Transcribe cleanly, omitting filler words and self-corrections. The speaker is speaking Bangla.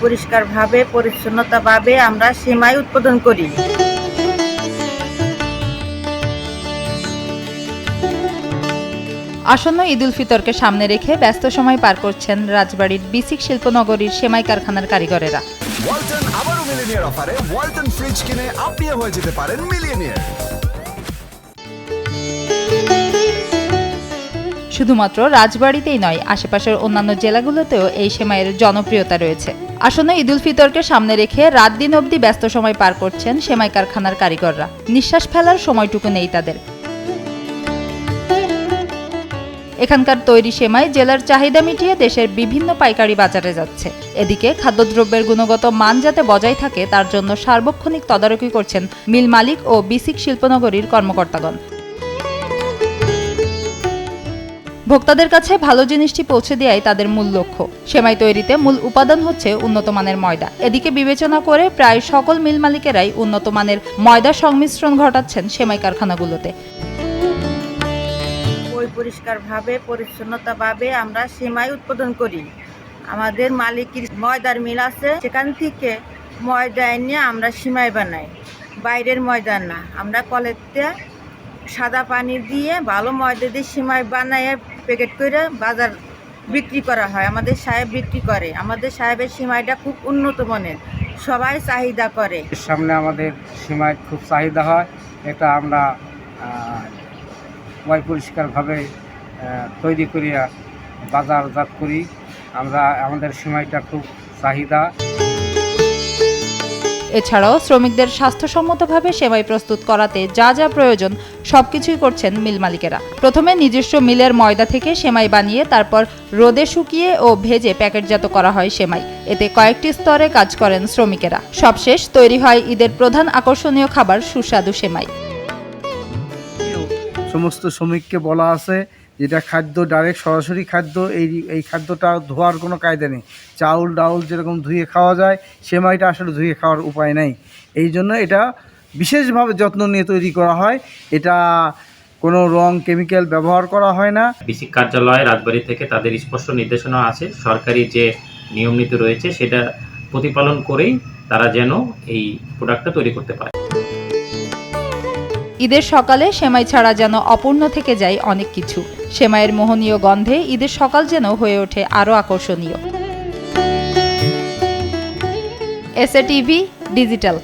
পরিষ্কারভাবে পরিচ্ছন্নতাভাবে আমরা সেমাই উৎপাদন করি। আসন্ন ঈদ উল ফিতরকে সামনে রেখে ব্যস্ত সময় পার করছেন রাজবাড়ীর বিসিক শিল্পনগরীর সেমাই কারখানার কারিগরেরা। ওয়ালটন আবারও মিলিনিয়ার অফারে ওয়ালটন ফ্রিজ কিনে আপনিও হয়ে যেতে পারেন মিলিয়নিয়ার। শুধুমাত্র রাজবাড়ীতেই নয়, আশেপাশের অন্যান্য জেলাগুলোতেও এই সেমাইয়ের জনপ্রিয়তা রয়েছে। আসন্ন ঈদ উল ফিতরকে সামনে রেখে রাত দিন অবধি ব্যস্ত সময় পার করছেন সেমাই কারখানার কারিগররা। নিঃশ্বাস ফেলার সময়টুকু নেই তাদের। এখানকার তৈরি সেমাই জেলার চাহিদা মিটিয়ে দেশের বিভিন্ন পাইকারি বাজারে যাচ্ছে। এদিকে খাদ্যদ্রব্যের গুণগত মান যাতে বজায় থাকে তার জন্য সার্বক্ষণিক তদারকি করছেন মিল মালিক ও বিসিক শিল্পনগরীর কর্মকর্তাগণ। ভোক্তাদের কাছে ভালো জিনিসটি পৌঁছে দেওয়াই তাদের মূল লক্ষ্য। সেমাই তৈরিতে মূল উপাদান হচ্ছে উন্নত মানের ময়দা। এদিকে বিবেচনা করে প্রায় সকল মিল মালিকেরাই উন্নত মানের ময়দার সংমিশ্রণ ঘটাচ্ছেন সেমাই কারখানাগুলোতে। পরিষ্কারভাবে পরিচ্ছন্নতাভাবে আমরা সেমাই উৎপাদন করি। আমাদের মালিকের ময়দার মিল আছে, সেখান থেকে ময়দা এনে আমরা সেমাই বানাই। বাইরের ময়দা না, আমরা কলেতে সাদা পানি দিয়ে ভালো ময়দা দিয়ে সেমাই বানাইয়ে প্যাকেট করে বাজার বিক্রি করা হয়। আমাদের সাহেব বিক্রি করে। আমাদের সাহেবের সেমাইটা খুব উন্নত মানের, সবাই চাহিদা করে। আমাদের সেমাই খুব চাহিদা হয়। এটা আমরা পরিষ্কারভাবে তৈরি করিয়া বাজারজাত করি। আমাদের সেমাইটা খুব চাহিদা। এছাড়াও শ্রমিকদের স্বাস্থ্যসম্মতভাবে সেমাই প্রস্তুত করাতে যা যা প্রয়োজন সবকিছুই করছেন মিল মালিকেরা। প্রথমে নিজস্ব মিলের ময়দা থেকে সেমাই বানিয়ে তারপর রোদে শুকিয়ে ও ভেজে প্যাকেটজাত করা হয় সেমাই। এতে কয়েকটি স্তরে কাজ করেন শ্রমিকেরা। সবশেষ তৈরি হয় ঈদের প্রধান আকর্ষণীয় খাবার সুস্বাদু সেমাই। সমস্ত শ্রমিককে বলা আছে যেটা খাদ্য ডাইরেক্ট সরাসরি খাদ্য, এই খাদ্যটা ধোয়ার কোনো কায়দা নেই। চাউল ডাউল যেরকম ধুয়ে খাওয়া যায়, সেমাইটা আসলে ধুয়ে খাওয়ার উপায় নেই। এই জন্য এটা বিশেষভাবে যত্ন নিয়ে তৈরি করা হয়। এটা কোনো রং কেমিক্যাল ব্যবহার করা হয় না। বিসিক কার্যালয় রাজবাড়ী থেকে তাদের স্পষ্ট নির্দেশনা আছে, সরকারি যে নিয়ম নীতি রয়েছে সেটা প্রতিপালন করেই তারা যেন এই প্রোডাক্টটা তৈরি করতে পারে। ঈদের সকালে সেমাই ছাড়া যেন অপূর্ণ থেকে যায় অনেক কিছু। সেমাইয়ের মোহনীয় গন্ধে ঈদের সকাল যেন হয়ে ওঠে আরও আকর্ষণীয়। SA TV digital.